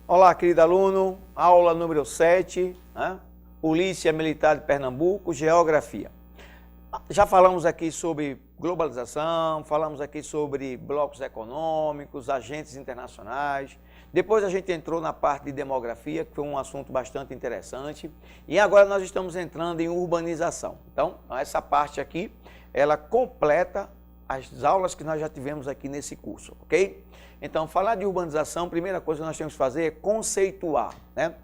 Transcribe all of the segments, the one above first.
Olá, querido aluno, aula número 7, né? Polícia Militar de Pernambuco, Geografia. Já falamos aqui sobre globalização, falamos aqui sobre blocos econômicos, agentes internacionais. Depois a gente entrou na parte de demografia, que foi um assunto bastante interessante. E agora nós estamos entrando em urbanização. Então, essa parte aqui, ela completa as aulas que nós já tivemos aqui nesse curso, ok? Então, falar de urbanização, a primeira coisa que nós temos que fazer é conceituar, né?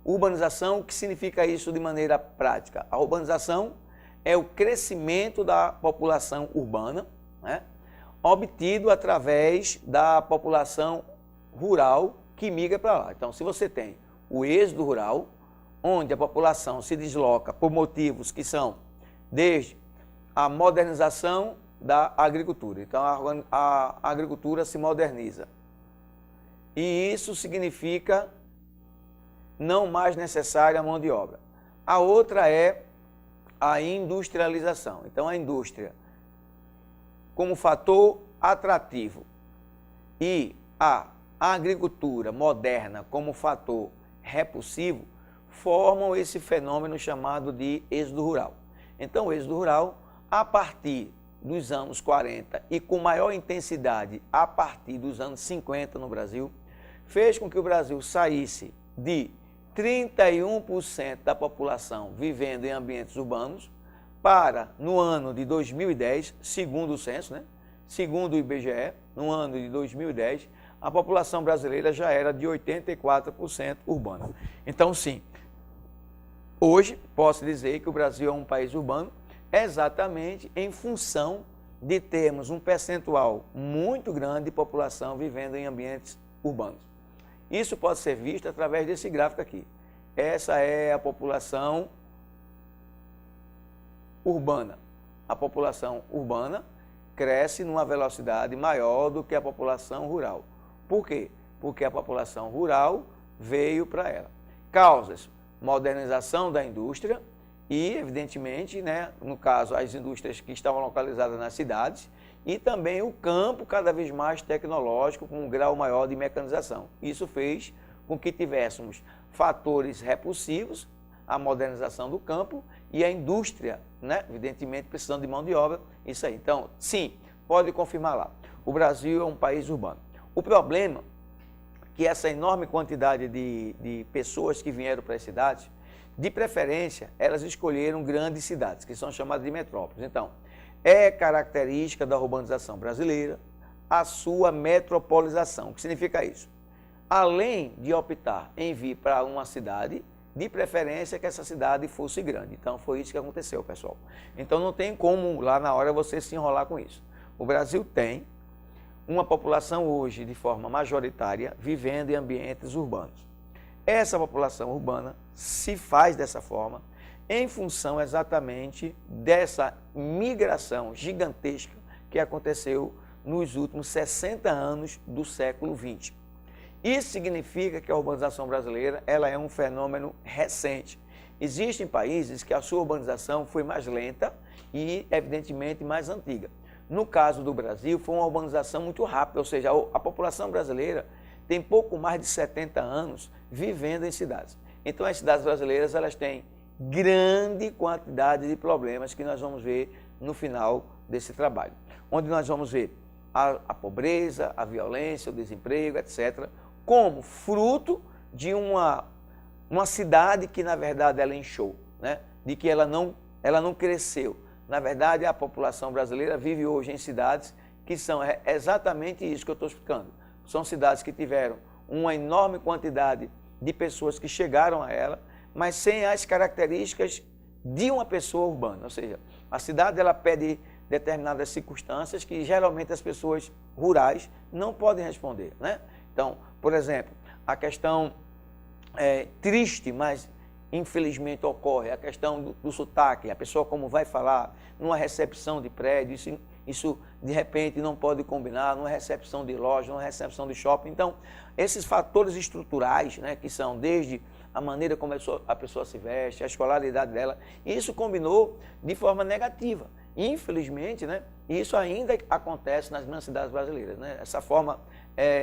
Urbanização, o que significa isso de maneira prática? A urbanização é o crescimento da população urbana, né? Obtido através da população rural que migra para lá. Então, se você tem o êxodo rural, onde a população se desloca por motivos que são desde a modernização da agricultura. Então, a agricultura se moderniza. E isso significa não mais necessária a mão de obra. A outra é a industrialização. Então, a indústria, como fator atrativo, e a agricultura moderna como fator repulsivo, formam esse fenômeno chamado de êxodo rural. Então, o êxodo rural, a partir dos anos 40 e com maior intensidade a partir dos anos 50 no Brasil, fez com que o Brasil saísse de 31% da população vivendo em ambientes urbanos para, no ano de 2010, segundo o censo, né? Segundo o IBGE, no ano de 2010, a população brasileira já era de 84% urbana. Então, sim, hoje posso dizer que o Brasil é um país urbano, exatamente em função de termos um percentual muito grande de população vivendo em ambientes urbanos. Isso pode ser visto através desse gráfico aqui. Essa é a população urbana. A população urbana cresce numa velocidade maior do que a população rural. Por quê? Porque a população rural veio para ela. Causas: modernização da indústria, e, evidentemente, né, no caso, as indústrias que estavam localizadas nas cidades, e também o campo cada vez mais tecnológico, com um grau maior de mecanização. Isso fez com que tivéssemos fatores repulsivos, a modernização do campo e a indústria, né, evidentemente, precisando de mão de obra, isso aí. Então, sim, pode confirmar lá, o Brasil é um país urbano. O problema é que essa enorme quantidade de pessoas que vieram para as cidades, de preferência, elas escolheram grandes cidades, que são chamadas de metrópoles. Então, é característica da urbanização brasileira a sua metropolização. O que significa isso? Além de optar em vir para uma cidade, de preferência que essa cidade fosse grande. Então, foi isso que aconteceu, pessoal. Então, não tem como lá na hora você se enrolar com isso. O Brasil tem uma população hoje, de forma majoritária, vivendo em ambientes urbanos. Essa população urbana se faz dessa forma em função exatamente dessa migração gigantesca que aconteceu nos últimos 60 anos do século XX. Isso significa que a urbanização brasileira ela é um fenômeno recente. Existem países que a sua urbanização foi mais lenta e, evidentemente, mais antiga. No caso do Brasil, foi uma urbanização muito rápida, ou seja, a população brasileira tem pouco mais de 70 anos vivendo em cidades. Então, as cidades brasileiras elas têm grande quantidade de problemas que nós vamos ver no final desse trabalho, onde nós vamos ver a pobreza, a violência, o desemprego, etc., como fruto de uma cidade que, na verdade, ela inchou, né? De que ela não cresceu. Na verdade, a população brasileira vive hoje em cidades que são exatamente isso que eu estou explicando. São cidades que tiveram uma enorme quantidade de pessoas que chegaram a ela, mas sem as características de uma pessoa urbana. Ou seja, a cidade ela pede determinadas circunstâncias que geralmente as pessoas rurais não podem responder, né? Então, por exemplo, a questão triste, mas infelizmente ocorre, a questão do sotaque, a pessoa como vai falar numa recepção de prédio, isso de repente não pode combinar numa recepção de loja, numa recepção de shopping. Então, esses fatores estruturais, né, que são desde a maneira como a pessoa se veste, a escolaridade dela, isso combinou de forma negativa. Infelizmente, né, isso ainda acontece nas grandes cidades brasileiras, né, essa forma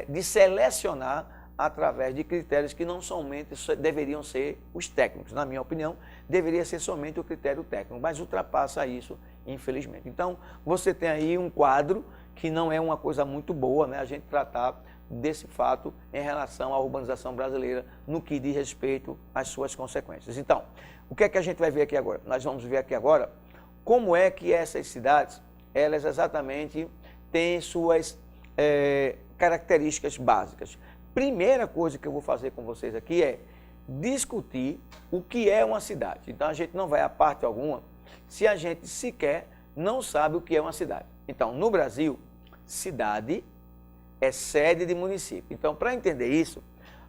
de selecionar através de critérios que não somente deveriam ser os técnicos. Na minha opinião, deveria ser somente o critério técnico, mas ultrapassa isso, infelizmente. Então, você tem aí um quadro que não é uma coisa muito boa, né, a gente tratar desse fato em relação à urbanização brasileira no que diz respeito às suas consequências. Então, o que é que a gente vai ver aqui agora? Nós vamos ver aqui agora como é que essas cidades, elas exatamente têm suas características básicas. Primeira coisa que eu vou fazer com vocês aqui é discutir o que é uma cidade. Então, a gente não vai a parte alguma se a gente sequer não sabe o que é uma cidade. Então, no Brasil, cidade é sede de município. Então, para entender isso,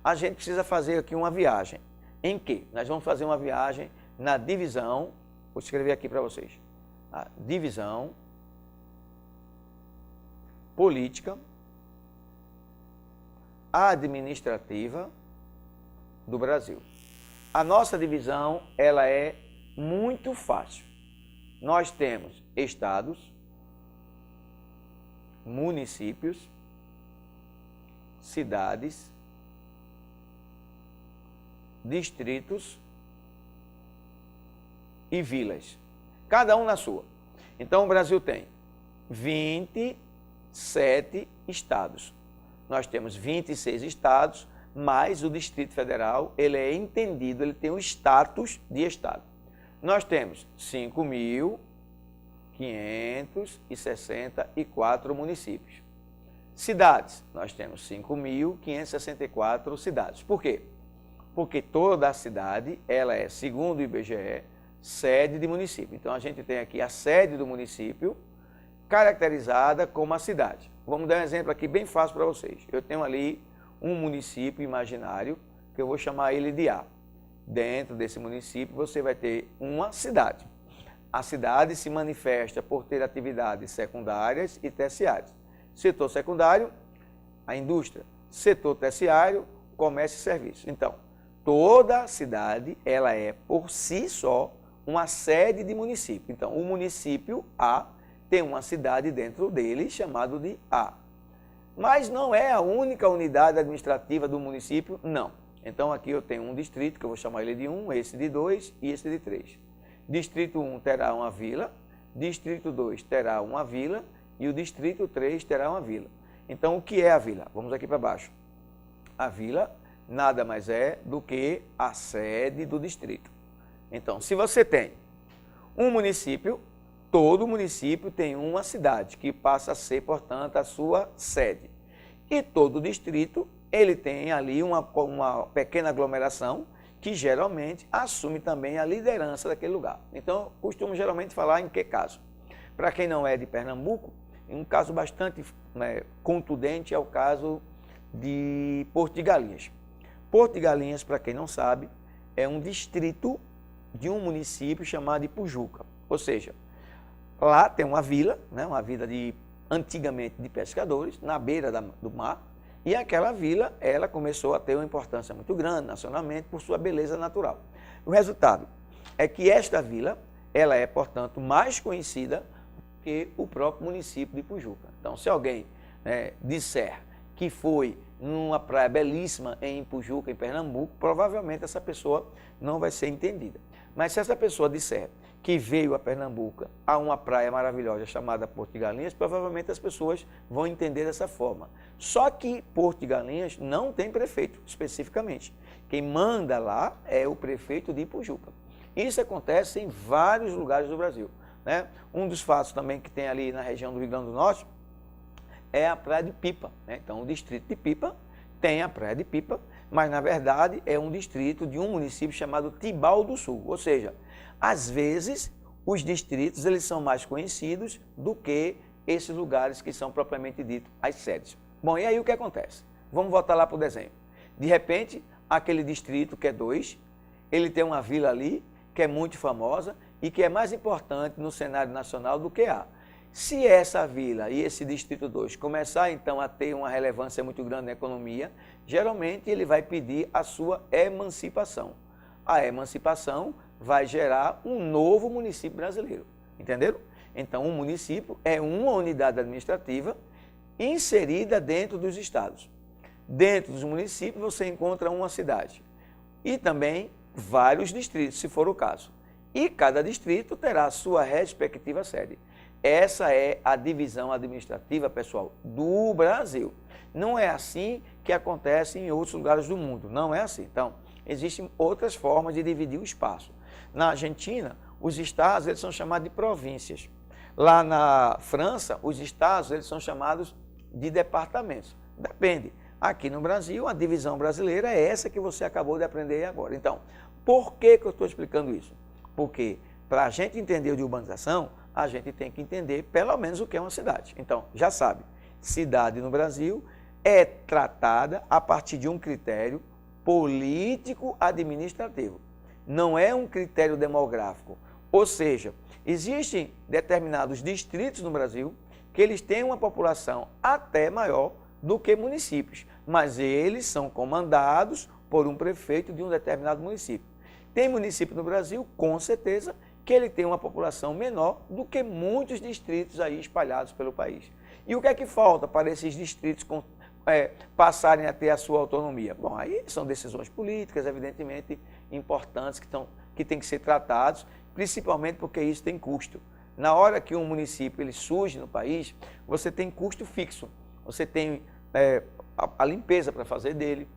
a gente precisa fazer aqui uma viagem. Em que? Nós vamos fazer uma viagem na divisão, vou escrever aqui para vocês, a divisão política administrativa do Brasil. A nossa divisão, ela é muito fácil. Nós temos estados, municípios, cidades, distritos e vilas, cada um na sua. Então, o Brasil tem 27 estados. Nós temos 26 estados, mas o Distrito Federal, ele é entendido, ele tem o status de estado. Nós temos 5.564 municípios. Cidades, nós temos 5.564 cidades. Por quê? Porque toda a cidade, ela é, segundo o IBGE, sede de município. Então, a gente tem aqui a sede do município, caracterizada como a cidade. Vamos dar um exemplo aqui bem fácil para vocês. Eu tenho ali um município imaginário, que eu vou chamar ele de A. Dentro desse município, você vai ter uma cidade. A cidade se manifesta por ter atividades secundárias e terciárias. Setor secundário, a indústria. Setor terciário, comércio e serviços. Então, toda cidade, ela é por si só uma sede de município. Então, o município A tem uma cidade dentro dele chamado de A. Mas não é a única unidade administrativa do município, não. Então, aqui eu tenho um distrito, que eu vou chamar ele de 1, esse de 2 e esse de 3. Distrito 1 terá uma vila, Distrito 2 terá uma vila e o Distrito 3 terá uma vila. Então, o que é a vila? Vamos aqui para baixo. A vila nada mais é do que a sede do distrito. Então, se você tem um município, todo município tem uma cidade, que passa a ser, portanto, a sua sede. E todo distrito, ele tem ali uma pequena aglomeração, que geralmente assume também a liderança daquele lugar. Então, eu costumo geralmente falar em que caso? Para quem não é de Pernambuco, um caso bastante contundente é o caso de Porto de Galinhas. Porto de Galinhas, para quem não sabe, é um distrito de um município chamado Ipujuca. Ou seja, lá tem uma vila, né, uma vila antigamente de pescadores, na beira do mar, e aquela vila, ela começou a ter uma importância muito grande nacionalmente por sua beleza natural. O resultado é que esta vila, ela é, portanto, mais conhecida que o próprio município de Ipujuca. Então, se alguém disser que foi numa praia belíssima em Ipujuca, em Pernambuco, provavelmente essa pessoa não vai ser entendida. Mas se essa pessoa disser que veio a Pernambuco a uma praia maravilhosa chamada Porto de Galinhas, provavelmente as pessoas vão entender dessa forma. Só que Porto de Galinhas não tem prefeito, especificamente. Quem manda lá é o prefeito de Ipujuca. Isso acontece em vários lugares do Brasil, né? Um dos fatos também que tem ali na região do Rio Grande do Norte é a Praia de Pipa, né? Então, o distrito de Pipa tem a Praia de Pipa, mas, na verdade, é um distrito de um município chamado Tibau do Sul. Ou seja, às vezes, os distritos eles são mais conhecidos do que esses lugares que são propriamente dito as sedes. Bom, e aí o que acontece? Vamos voltar lá para o desenho. De repente, aquele distrito que é 2, ele tem uma vila ali que é muito famosa e que é mais importante no cenário nacional do que A. Se essa vila e esse distrito 2 começar então a ter uma relevância muito grande na economia, geralmente ele vai pedir a sua emancipação. A emancipação vai gerar um novo município brasileiro, entenderam? Então, um município é uma unidade administrativa inserida dentro dos estados. Dentro dos municípios você encontra uma cidade e também vários distritos, se for o caso. E cada distrito terá sua respectiva sede. Essa é a divisão administrativa, pessoal, do Brasil. Não é assim que acontece em outros lugares do mundo, não é assim. Então, existem outras formas de dividir o espaço. Na Argentina, os estados eles são chamados de províncias. Lá na França, os estados eles são chamados de departamentos. Depende. Aqui no Brasil, a divisão brasileira é essa que você acabou de aprender agora. Então, por que eu estou explicando isso? Porque para a gente entender de urbanização, a gente tem que entender pelo menos o que é uma cidade. Então, já sabe, cidade no Brasil é tratada a partir de um critério político-administrativo. Não é um critério demográfico. Ou seja, existem determinados distritos no Brasil que eles têm uma população até maior do que municípios, mas eles são comandados por um prefeito de um determinado município. Tem município no Brasil, com certeza, que ele tem uma população menor do que muitos distritos aí espalhados pelo país. E o que é que falta para esses distritos passarem a ter a sua autonomia? Bom, aí são decisões políticas, evidentemente, importantes, que têm que ser tratados, principalmente porque isso tem custo. Na hora que um município ele surge no país, você tem custo fixo. Você tem a limpeza para fazer dele,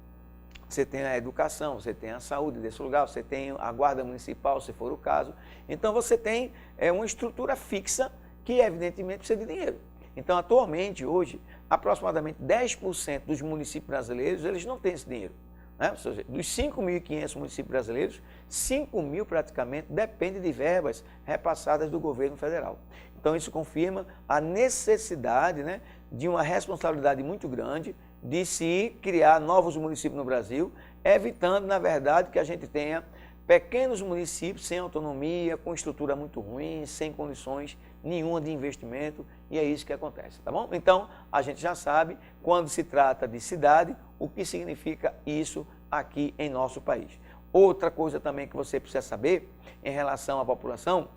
você tem a educação, você tem a saúde desse lugar, você tem a guarda municipal, se for o caso. Então, você tem uma estrutura fixa que, evidentemente, precisa de dinheiro. Então, atualmente, hoje, aproximadamente 10% dos municípios brasileiros, eles não têm esse dinheiro. Né? Ou seja, dos 5.500 municípios brasileiros, 5.000 praticamente dependem de verbas repassadas do governo federal. Então, isso confirma a necessidade, né, de uma responsabilidade muito grande de se criar novos municípios no Brasil, evitando, na verdade, que a gente tenha pequenos municípios sem autonomia, com estrutura muito ruim, sem condições nenhuma de investimento, e é isso que acontece, tá bom? Então, a gente já sabe, quando se trata de cidade, o que significa isso aqui em nosso país. Outra coisa também que você precisa saber em relação à população,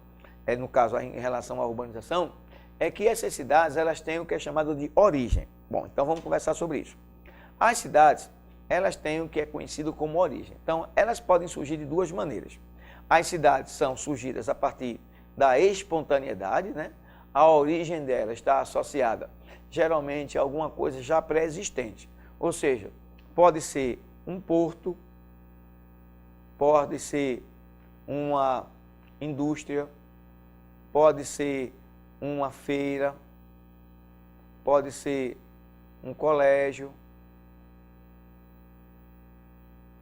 no caso em relação à urbanização, é que essas cidades elas têm o que é chamado de origem. Bom, então vamos conversar sobre isso. As cidades, elas têm o que é conhecido como origem. Então, elas podem surgir de duas maneiras. As cidades são surgidas a partir da espontaneidade, né? A origem delas está associada geralmente a alguma coisa já pré-existente. Ou seja, pode ser um porto, pode ser uma indústria, pode ser uma feira, pode ser um colégio,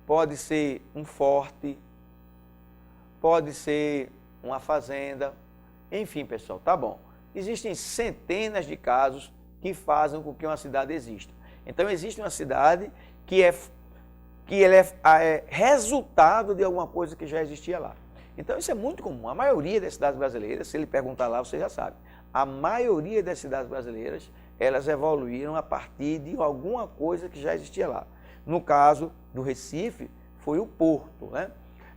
pode ser um forte, pode ser uma fazenda, enfim, pessoal, tá bom. Existem centenas de casos que fazem com que uma cidade exista. Então, existe uma cidade que ela é resultado de alguma coisa que já existia lá. Então, isso é muito comum. A maioria das cidades brasileiras, se ele perguntar lá, você já sabe. A maioria das cidades brasileiras, elas evoluíram a partir de alguma coisa que já existia lá. No caso do Recife, foi o porto, né?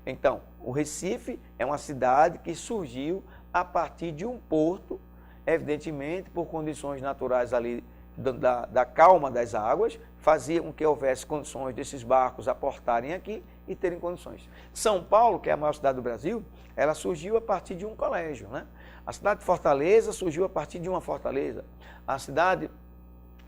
Então, o Recife é uma cidade que surgiu a partir de um porto, evidentemente, por condições naturais ali da calma das águas, fazia com que houvesse condições desses barcos aportarem aqui e terem condições. São Paulo, que é a maior cidade do Brasil, ela surgiu a partir de um colégio, né? A cidade de Fortaleza surgiu a partir de uma fortaleza. A cidade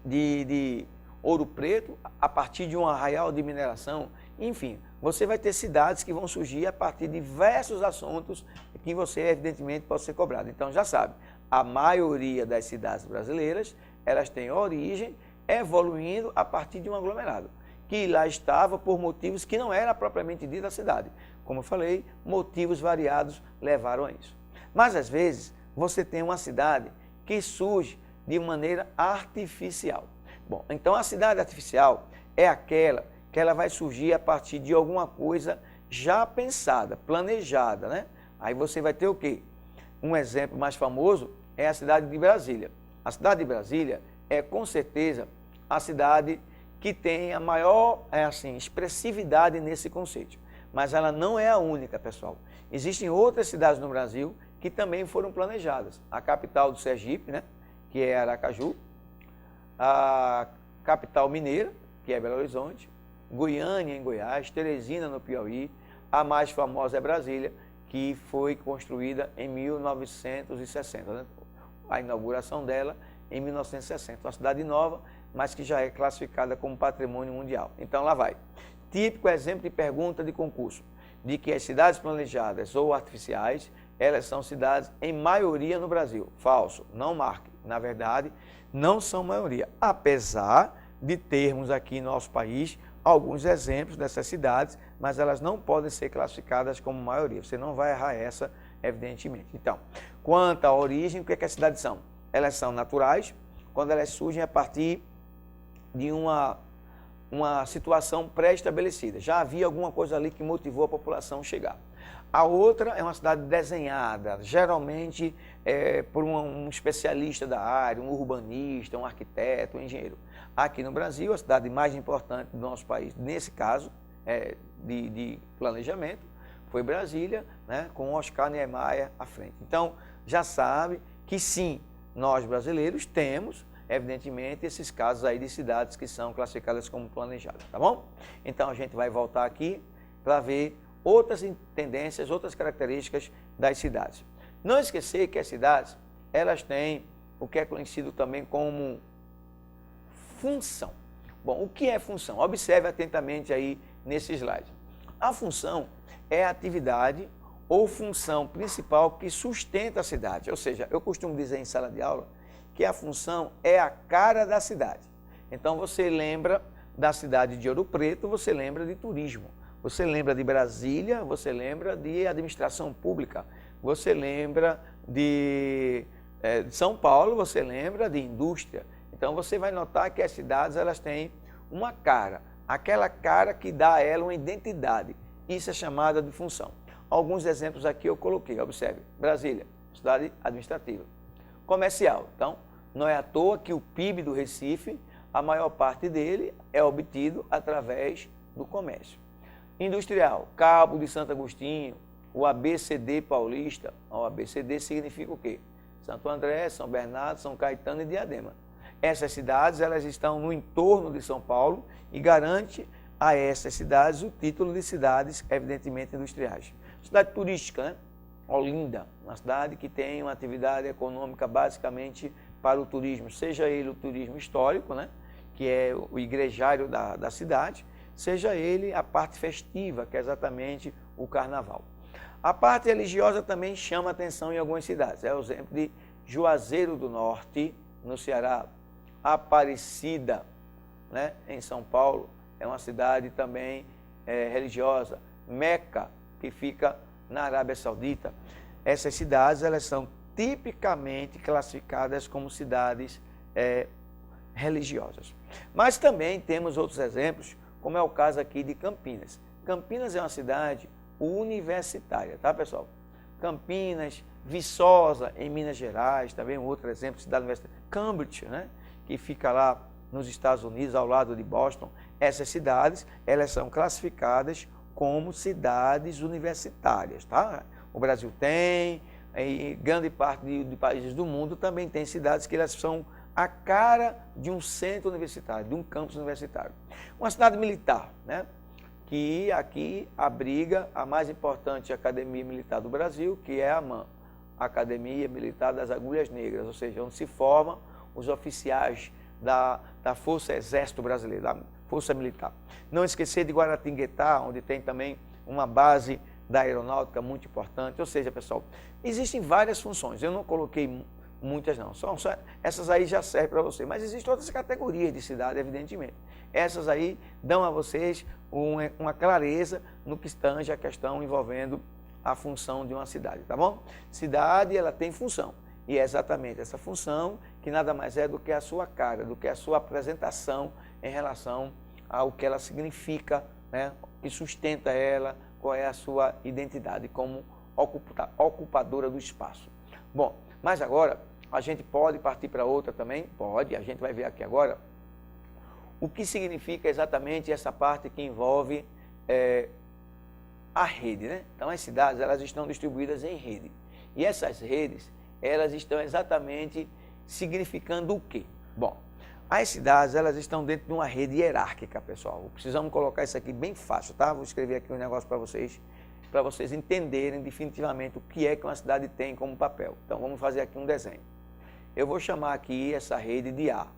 de Ouro Preto, a partir de um arraial de mineração. Enfim, você vai ter cidades que vão surgir a partir de diversos assuntos que você, evidentemente, pode ser cobrado. Então, já sabe, a maioria das cidades brasileiras, elas têm origem evoluindo a partir de um aglomerado, que lá estava por motivos que não era propriamente dita a cidade. Como eu falei, motivos variados levaram a isso. Mas, às vezes, você tem uma cidade que surge de maneira artificial. Bom, então a cidade artificial é aquela que ela vai surgir a partir de alguma coisa já pensada, planejada, né? Aí você vai ter o quê? Um exemplo mais famoso é a cidade de Brasília. A cidade de Brasília é, com certeza, a cidade que tem a maior expressividade nesse conceito. Mas ela não é a única, pessoal. Existem outras cidades no Brasil que também foram planejadas. A capital do Sergipe, né, que é Aracaju, a capital mineira, que é Belo Horizonte, Goiânia, em Goiás, Teresina, no Piauí, a mais famosa é Brasília, que foi construída em 1960, né? A inauguração dela em 1960, uma cidade nova, mas que já é classificada como patrimônio mundial. Então, lá vai. Típico exemplo de pergunta de concurso, de que as cidades planejadas ou artificiais, elas são cidades em maioria no Brasil. Falso, não marque. Na verdade, não são maioria, apesar de termos aqui no nosso país alguns exemplos dessas cidades, mas elas não podem ser classificadas como maioria. Você não vai errar essa, evidentemente. Então, quanto à origem, o que é que as cidades são? Elas são naturais, quando elas surgem a partir de uma situação pré-estabelecida. Já havia alguma coisa ali que motivou a população a chegar. A outra é uma cidade desenhada, geralmente por um especialista da área, um urbanista, um arquiteto, um engenheiro. Aqui no Brasil, a cidade mais importante do nosso país, nesse caso de planejamento, foi Brasília, né, com Oscar Niemeyer à frente. Então, já sabe que sim, nós brasileiros temos, evidentemente, esses casos aí de cidades que são classificadas como planejadas, tá bom? Então, a gente vai voltar aqui para ver outras tendências, outras características das cidades. Não esquecer que as cidades, elas têm o que é conhecido também como função. Bom, o que é função? Observe atentamente aí nesse slide. A função é a atividade ou função principal que sustenta a cidade. Ou seja, eu costumo dizer em sala de aula que a função é a cara da cidade. Então, você lembra da cidade de Ouro Preto, você lembra de turismo. Você lembra de Brasília, você lembra de administração pública. Você lembra de São Paulo, você lembra de indústria. Então, você vai notar que as cidades elas têm uma cara, aquela cara que dá a ela uma identidade. Isso é chamada de função. Alguns exemplos aqui eu coloquei, observe. Brasília, cidade administrativa. Comercial, então, não é à toa que o PIB do Recife, a maior parte dele é obtido através do comércio. Industrial, Cabo de Santo Agostinho, o ABCD paulista. O ABCD significa o quê? Santo André, São Bernardo, São Caetano e Diadema. Essas cidades elas estão no entorno de São Paulo e garante a essas cidades o título de cidades, evidentemente, industriais. Cidade turística, né? Olinda, uma cidade que tem uma atividade econômica basicamente para o turismo, seja ele o turismo histórico, né? Que é o igrejário da cidade, seja ele a parte festiva, que é exatamente o carnaval. A parte religiosa também chama atenção em algumas cidades. É o exemplo de Juazeiro do Norte, no Ceará, Aparecida, né, em São Paulo, é uma cidade também religiosa. Meca, que fica na Arábia Saudita. Essas cidades elas são tipicamente classificadas como cidades religiosas. Mas também temos outros exemplos, como é o caso aqui de Campinas. Campinas é uma cidade universitária, tá, pessoal? Campinas, Viçosa, em Minas Gerais, também um outro exemplo, cidade universitária. Cambridge, né, que fica lá nos Estados Unidos, ao lado de Boston. Essas cidades, elas são classificadas como cidades universitárias, tá? O Brasil tem, e grande parte de países do mundo também tem cidades que elas são a cara de um centro universitário, de um campus universitário. Uma cidade militar, né? Que aqui abriga a mais importante academia militar do Brasil, que é a AMAN, Academia Militar das Agulhas Negras, ou seja, onde se formam os oficiais da Força Exército Brasileiro, da Força Militar. Não esquecer de Guaratinguetá, onde tem também uma base da aeronáutica muito importante. Ou seja, pessoal, existem várias funções. Eu não coloquei muitas não, só essas aí já servem para você. Mas existem outras categorias de cidade, evidentemente. Essas aí dão a vocês uma clareza no que tange a questão envolvendo a função de uma cidade, tá bom? Cidade, ela tem função. E é exatamente essa função que nada mais é do que a sua cara, do que a sua apresentação em relação ao que ela significa, né? Que sustenta ela, qual é a sua identidade como ocupadora do espaço. Bom, mas agora a gente pode partir para outra também? Pode, a gente vai ver aqui agora o que significa exatamente essa parte que envolve a rede, né? Então as cidades elas estão distribuídas em rede. E essas redes, elas estão exatamente significando o quê? Bom, As cidades, elas estão dentro de uma rede hierárquica, pessoal. Precisamos colocar isso aqui bem fácil, tá? Vou escrever aqui um negócio para vocês entenderem definitivamente o que é que uma cidade tem como papel. Então, vamos fazer aqui um desenho. Eu vou chamar aqui essa rede de A.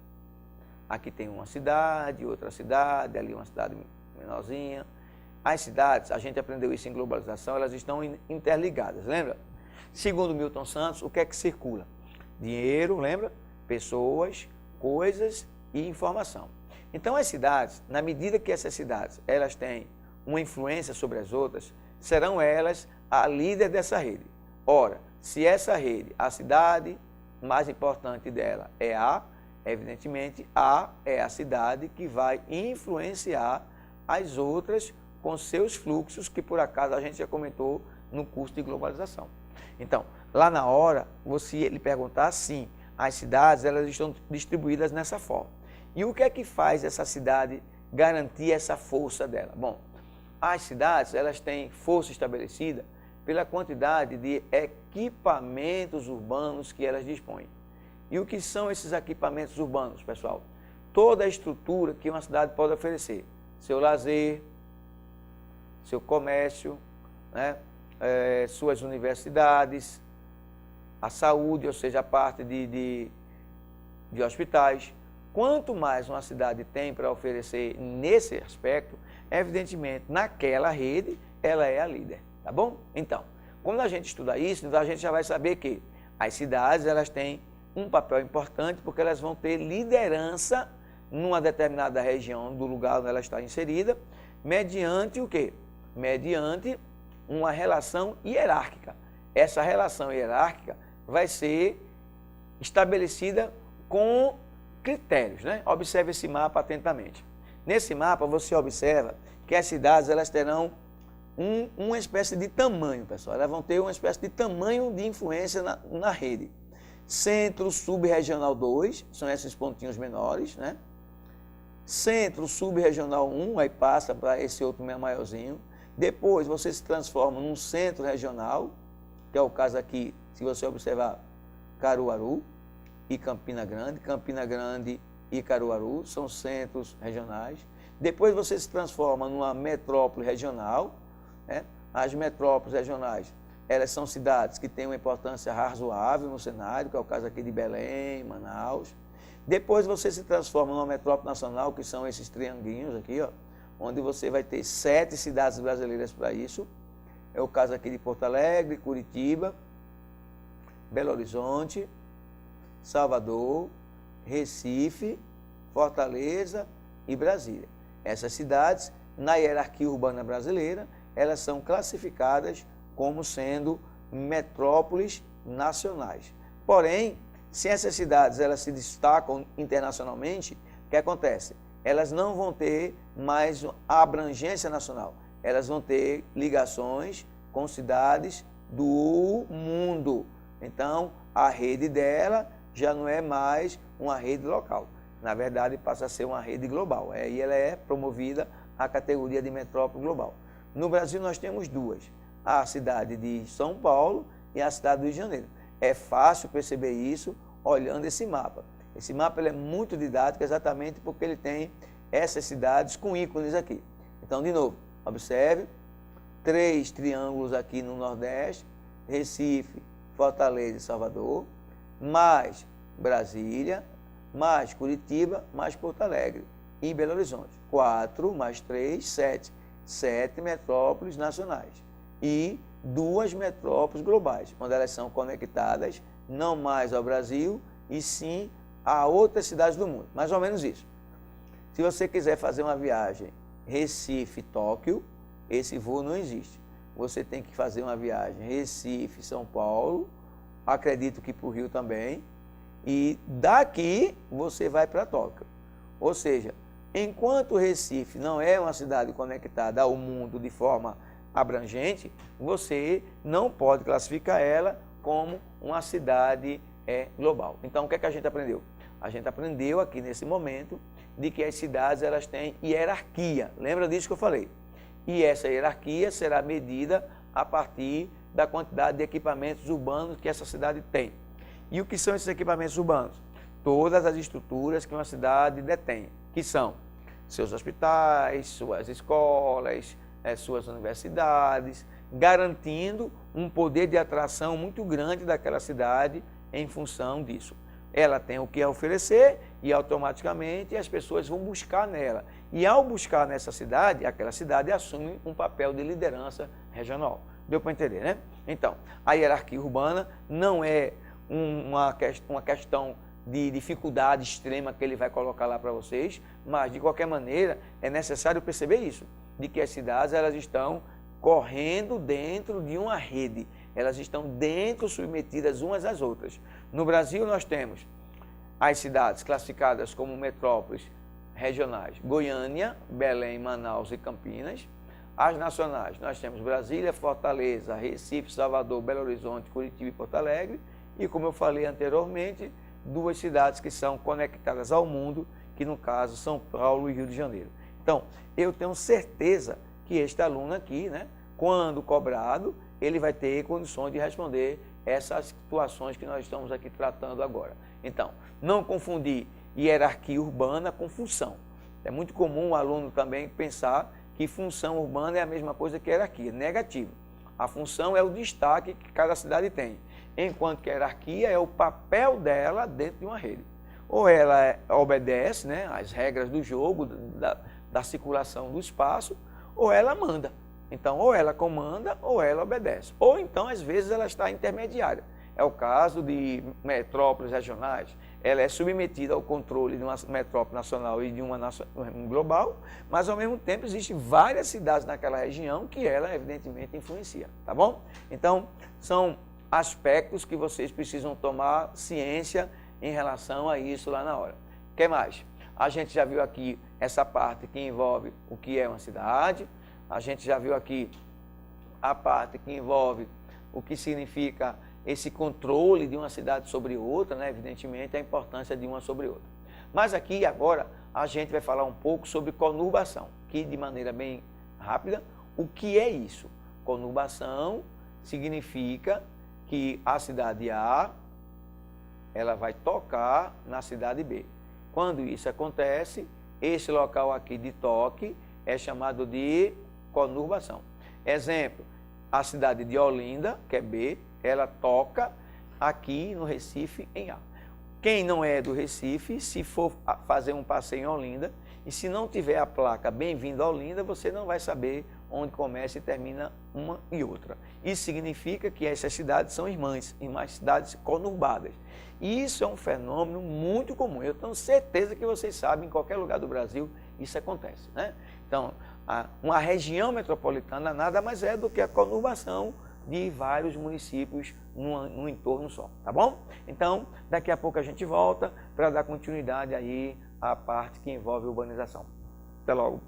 Aqui tem uma cidade, outra cidade, ali uma cidade menorzinha. As cidades, a gente aprendeu isso em globalização, elas estão interligadas, lembra? Segundo Milton Santos, o que é que circula? Dinheiro, lembra? Pessoas, coisas e informação. Então, as cidades, na medida que essas cidades elas têm uma influência sobre as outras, serão elas a líder dessa rede. Ora, se essa rede, a cidade mais importante dela é A, evidentemente, A é a cidade que vai influenciar as outras com seus fluxos, que por acaso a gente já comentou no curso de globalização. Então, lá na hora, você lhe perguntar, sim, as cidades elas estão distribuídas nessa forma. E o que é que faz essa cidade garantir essa força dela? Bom, as cidades elas têm força estabelecida pela quantidade de equipamentos urbanos que elas dispõem. E o que são esses equipamentos urbanos, pessoal? Toda a estrutura que uma cidade pode oferecer. Seu lazer, seu comércio, né? Suas universidades, a saúde, ou seja, a parte de hospitais. Quanto mais uma cidade tem para oferecer nesse aspecto, evidentemente, naquela rede, ela é a líder, tá bom? Então, quando a gente estuda isso, então a gente já vai saber que as cidades, elas têm um papel importante, porque elas vão ter liderança numa determinada região do lugar onde ela está inserida, mediante o quê? Mediante uma relação hierárquica. Essa relação hierárquica vai ser estabelecida com critérios, né? Observe esse mapa atentamente. Nesse mapa você observa que as cidades elas terão uma espécie de tamanho, pessoal. Elas vão ter uma espécie de tamanho de influência na rede. Centro, Subregional 2, são esses pontinhos menores, né? Centro, Subregional 1, aí passa para esse outro maiorzinho. Depois você se transforma num centro regional, que é o caso aqui, se você observar, Caruaru e Campina Grande e Caruaru são centros regionais. Depois você se transforma numa metrópole regional, né? As metrópoles regionais, elas são cidades que têm uma importância razoável no cenário, que é o caso aqui de Belém, Manaus. Depois você se transforma numa metrópole nacional, que são esses trianguinhos aqui, ó, onde você vai ter 7 cidades brasileiras para isso. É o caso aqui de Porto Alegre, Curitiba, Belo Horizonte, Salvador, Recife, Fortaleza e Brasília. Essas cidades, na hierarquia urbana brasileira, elas são classificadas como sendo metrópoles nacionais. Porém, se essas cidades elas se destacam internacionalmente, o que acontece? Elas não vão ter mais a abrangência nacional. Elas vão ter ligações com cidades do mundo. Então, a rede dela já não é mais uma rede local. Na verdade, passa a ser uma rede global. Aí ela é promovida à categoria de metrópole global. No Brasil, nós temos duas. A cidade de São Paulo e a cidade do Rio de Janeiro. É fácil perceber isso olhando esse mapa. Esse mapa ele é muito didático exatamente porque ele tem essas cidades com ícones aqui. Então, de novo, observe, 3 triângulos aqui no Nordeste, Recife, Fortaleza e Salvador, mais Brasília, mais Curitiba, mais Porto Alegre e Belo Horizonte. 4 mais 3, 7. 7 metrópoles nacionais e 2 metrópoles globais, onde elas são conectadas não mais ao Brasil, e sim a outras cidades do mundo. Mais ou menos isso. Se você quiser fazer uma viagem Recife-Tóquio, esse voo não existe. Você tem que fazer uma viagem Recife-São Paulo, acredito que para o Rio também, e daqui você vai para Tóquio. Ou seja, enquanto Recife não é uma cidade conectada ao mundo de forma abrangente, você não pode classificar ela como uma cidade global. Então, o que é que a gente aprendeu? A gente aprendeu aqui nesse momento de que as cidades elas têm hierarquia. Lembra disso que eu falei? E essa hierarquia será medida a partir da quantidade de equipamentos urbanos que essa cidade tem. E o que são esses equipamentos urbanos? todas as estruturas que uma cidade detém, que são seus hospitais, suas escolas, suas universidades, garantindo um poder de atração muito grande daquela cidade em função disso. Ela tem o que oferecer e automaticamente as pessoas vão buscar nela. E ao buscar nessa cidade, aquela cidade assume um papel de liderança regional. Deu para entender, né? Então, a hierarquia urbana não é uma questão de dificuldade extrema que ele vai colocar lá para vocês, mas de qualquer maneira é necessário perceber isso, de que as cidades elas estão correndo dentro de uma rede, elas estão dentro, submetidas umas às outras. No Brasil nós temos as cidades classificadas como metrópoles regionais, Goiânia, Belém, Manaus e Campinas. As nacionais, nós temos Brasília, Fortaleza, Recife, Salvador, Belo Horizonte, Curitiba e Porto Alegre. E como eu falei anteriormente, duas cidades que são conectadas ao mundo, que no caso São Paulo e Rio de Janeiro. Então, eu tenho certeza que este aluno aqui, né, quando cobrado, ele vai ter condições de responder essas situações que nós estamos aqui tratando agora. Então, não confundir hierarquia urbana com função. É muito comum o aluno também pensar que função urbana é a mesma coisa que hierarquia. Negativo. A função é o destaque que cada cidade tem, enquanto que a hierarquia é o papel dela dentro de uma rede. Ou ela obedece, né, às regras do jogo, da circulação do espaço, ou ela manda. Então, ou ela comanda, ou ela obedece. Ou então, às vezes, ela está intermediária. É o caso de metrópoles regionais. Ela é submetida ao controle de uma metrópole nacional e de uma global, mas, ao mesmo tempo, existem várias cidades naquela região que ela, evidentemente, influencia. Tá bom? Então, são aspectos que vocês precisam tomar ciência em relação a isso lá na hora. O que mais? A gente já viu aqui essa parte que envolve o que é uma cidade. A gente já viu aqui a parte que envolve o que significa esse controle de uma cidade sobre outra, né? Evidentemente, a importância de uma sobre outra. Mas aqui, agora, a gente vai falar um pouco sobre conurbação, que de maneira bem rápida, o que é isso? Conurbação significa que a cidade A, ela vai tocar na cidade B. Quando isso acontece, esse local aqui de toque é chamado de conurbação. Exemplo, a cidade de Olinda, que é B, ela toca aqui no Recife em A. Quem não é do Recife, se for fazer um passeio em Olinda, e se não tiver a placa Bem-vindo a Olinda, você não vai saber onde começa e termina uma e outra. Isso significa que essas cidades são irmãs cidades conurbadas. E isso é um fenômeno muito comum. Eu tenho certeza que vocês sabem, em qualquer lugar do Brasil, isso acontece, né? Então, uma região metropolitana nada mais é do que a conurbação de vários municípios num entorno só, tá bom? Então, daqui a pouco a gente volta para dar continuidade aí à parte que envolve urbanização. Até logo.